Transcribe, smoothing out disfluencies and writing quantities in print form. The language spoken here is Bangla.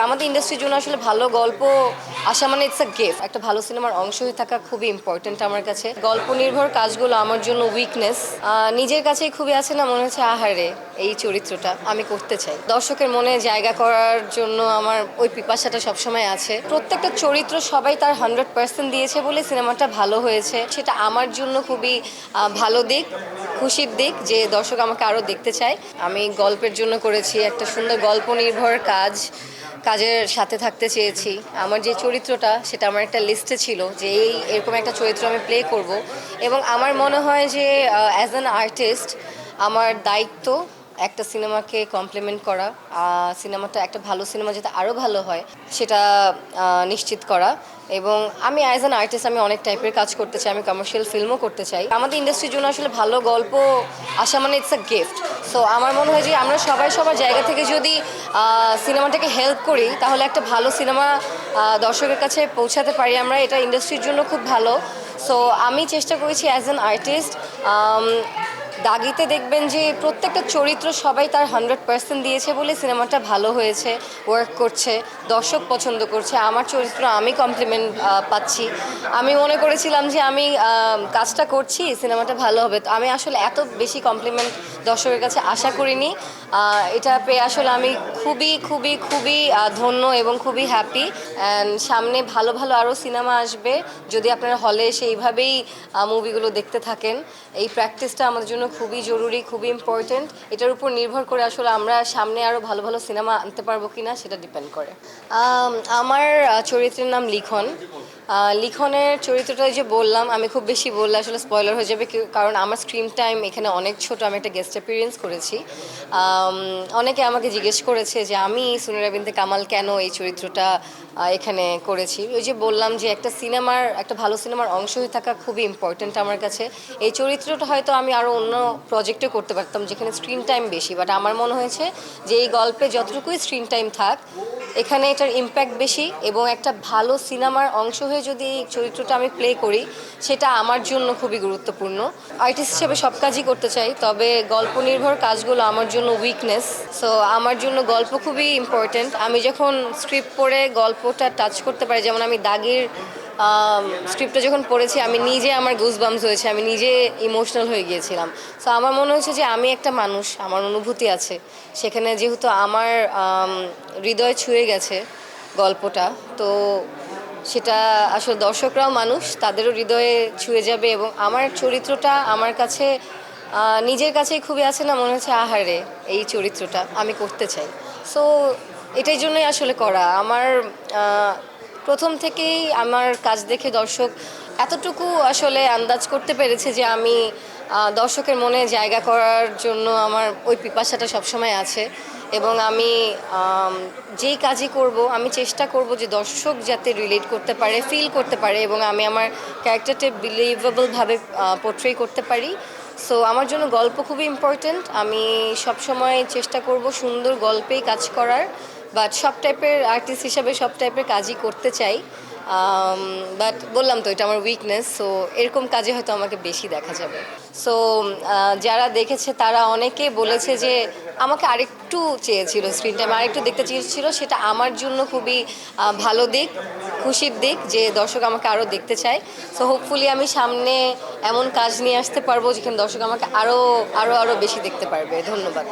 আমাদের ইন্ডাস্ট্রির জন্য আসলে ভালো গল্প আসা মানে ইটস আ গিফট। একটা ভালো সিনেমার অংশ হয়ে থাকা খুবই ইম্পর্টেন্ট আমার কাছে। গল্প নির্ভর কাজগুলো আমার জন্য উইকনেস। নিজের কাছেই খুবই আছে না, মনে হচ্ছে আহারে এই চরিত্রটা আমি করতে চাই। দর্শকের মনে জায়গা করার জন্য আমার ওই পিপাসাটা সবসময় আছে। প্রত্যেকটা চরিত্র সবাই তার 100% দিয়েছে বলে সিনেমাটা ভালো হয়েছে। সেটা আমার জন্য খুবই ভালো দিক, খুশির দিক যে দর্শক আমাকে আরও দেখতে চায়। আমি গল্পের জন্য করেছি একটা সুন্দর গল্প নির্ভর কাজের সাথে থাকতে চেয়েছি। আমার যে চরিত্রটা সেটা আমার একটা লিস্টে ছিল যে এরকম একটা চরিত্র আমি প্লে করব, এবং আমার মনে হয় যে অ্যাজ অ্যান আর্টিস্ট আমার দায়িত্ব একটা সিনেমাকে কমপ্লিমেন্ট করা, সিনেমাটা একটা ভালো সিনেমা যাতে আরও ভালো হয় সেটা নিশ্চিত করা। এবং আমি অ্যাজ অ্যান আর্টিস্ট আমি অনেক টাইপের কাজ করতে চাই, আমি কমার্শিয়াল ফিল্মও করতে চাই। আমাদের ইন্ডাস্ট্রির জন্য আসলে ভালো গল্প আসা মানে ইটস আ গিফট। সো আমার মনে হয় যে আমরা সবাই সবার জায়গা থেকে যদি সিনেমাটাকে হেল্প করি তাহলে একটা ভালো সিনেমা দর্শকের কাছে পৌঁছাতে পারি আমরা, এটা ইন্ডাস্ট্রির জন্য খুব ভালো। সো আমি চেষ্টা করেছি অ্যাজ অ্যান আর্টিস্ট। দাগিতে দেখবেন যে প্রত্যেকটা চরিত্র সবাই তার 100% দিয়েছে বলে সিনেমাটা ভালো হয়েছে, ওয়ার্ক করছে, দর্শক পছন্দ করছে, আমার চরিত্র আমি কমপ্লিমেন্ট পাচ্ছি। আমি মনে করেছিলাম যে আমি কাজটা করছি সিনেমাটা ভালো হবে, তো আমি আসলে এত বেশি কমপ্লিমেন্ট দর্শকের কাছে আশা করিনি। এটা পেয়ে আসলে আমি খুবই খুবই খুবই ধন্য এবং খুবই হ্যাপি। অ্যান্ড সামনে ভালো ভালো আরও সিনেমা আসবে যদি আপনারা হলে এসে এইভাবেই মুভিগুলো দেখতে থাকেন। এই প্র্যাকটিসটা আমাদের জন্য খুবই জরুরি, খুবই ইম্পর্ট্যান্ট। এটার উপর নির্ভর করে আসলে আমরা সামনে আরও ভালো ভালো সিনেমা আনতে পারবো কিনা সেটা ডিপেন্ড করে। আমার চরিত্রের নাম লিখন। লিখনের চরিত্রটা যে বললাম, আমি খুব বেশি বললে আসলে স্পয়লার হয়ে যাবে, কারণ আমার স্ক্রিন টাইম এখানে অনেক ছোট। আমি একটা গেস্ট অ্যাপিয়ারেন্স করেছি। অনেকে আমাকে জিজ্ঞেস করেছে যে আমি সুনেরা বিনতে কামাল কেন এই চরিত্রটা এখানে করেছি। ওই যে বললাম যে একটা ভালো সিনেমার অংশ হয়ে থাকা খুবই ইম্পর্ট্যান্ট আমার কাছে। এই চরিত্রটা হয়তো আমি আরও অন্য প্রজেক্টে করতে পারতাম যেখানে স্ক্রিন টাইম বেশি, বাট আমার মনে হয়েছে যে এই গল্পে যতটুকুই স্ক্রিন টাইম থাক এখানে এটার ইম্প্যাক্ট বেশি, এবং একটা ভালো সিনেমার অংশ হয়ে যদি এই চরিত্রটা আমি প্লে করি সেটা আমার জন্য খুবই গুরুত্বপূর্ণ। আর্টিস্ট হিসেবে সব কাজই করতে চাই, তবে গল্প নির্ভর কাজগুলো আমার জন্য উইকনেস। সো আমার জন্য গল্প খুবই ইম্পর্ট্যান্ট। আমি যখন স্ক্রিপ্ট পড়ে গল্পটা টাচ করতে পারি, যেমন আমি দাগের স্ক্রিপ্টটা যখন পড়েছি আমি নিজে আমার গুজবাম্পস হয়েছে, আমি নিজে ইমোশনাল হয়ে গিয়েছিলাম। সো আমার মনে হয়েছে যে আমি একটা মানুষ, আমার অনুভূতি আছে সেখানে, যেহেতু আমার হৃদয় ছুঁয়ে গেছে গল্পটা, তো সেটা আসলে দর্শকরাও মানুষ, তাদেরও হৃদয়ে ছুঁয়ে যাবে। এবং আমার চরিত্রটা আমার কাছে নিজের কাছেই খুবই আছে না, মনে হচ্ছে আহারে এই চরিত্রটা আমি করতে চাই। সো এটাই জন্যই আসলে করা। আমার প্রথম থেকেই আমার কাজ দেখে দর্শক এতটুকু আসলে আন্দাজ করতে পেরেছে যে আমি দর্শকের মনে জায়গা করার জন্য আমার ওই পিপাসাটা সবসময় আছে। এবং আমি যেই কাজই করব আমি চেষ্টা করব যে দর্শক যাতে রিলেট করতে পারে, ফিল করতে পারে, এবং আমি আমার ক্যারেক্টারটা বিলিভেবলভাবে পোর্ট্রে করতে পারি। সো আমার জন্য গল্প খুবই ইম্পর্ট্যান্ট। আমি সবসময় চেষ্টা করব সুন্দর গল্পেই কাজ করার, বাট সব টাইপের আর্টিস্ট হিসাবে সব টাইপের কাজই করতে চাই। বাট বললাম তো এটা আমার উইকনেস, সো এরকম কাজে হয়তো আমাকে বেশি দেখা যাবে। সো যারা দেখেছে তারা অনেকে বলেছে যে আমাকে আরেকটু চেয়েছিল, স্ক্রিন টাইম আরেকটু দেখতে চেয়েছিল, সেটা আমার জন্য খুবই ভালো দিক, খুশির দিক যে দর্শক আমাকে আরও দেখতে চায়। সো হোপফুলি আমি সামনে এমন কাজ নিয়ে আসতে পারবো যেখানে দর্শক আমাকে আরও আরও আরও বেশি দেখতে পারবে। ধন্যবাদ।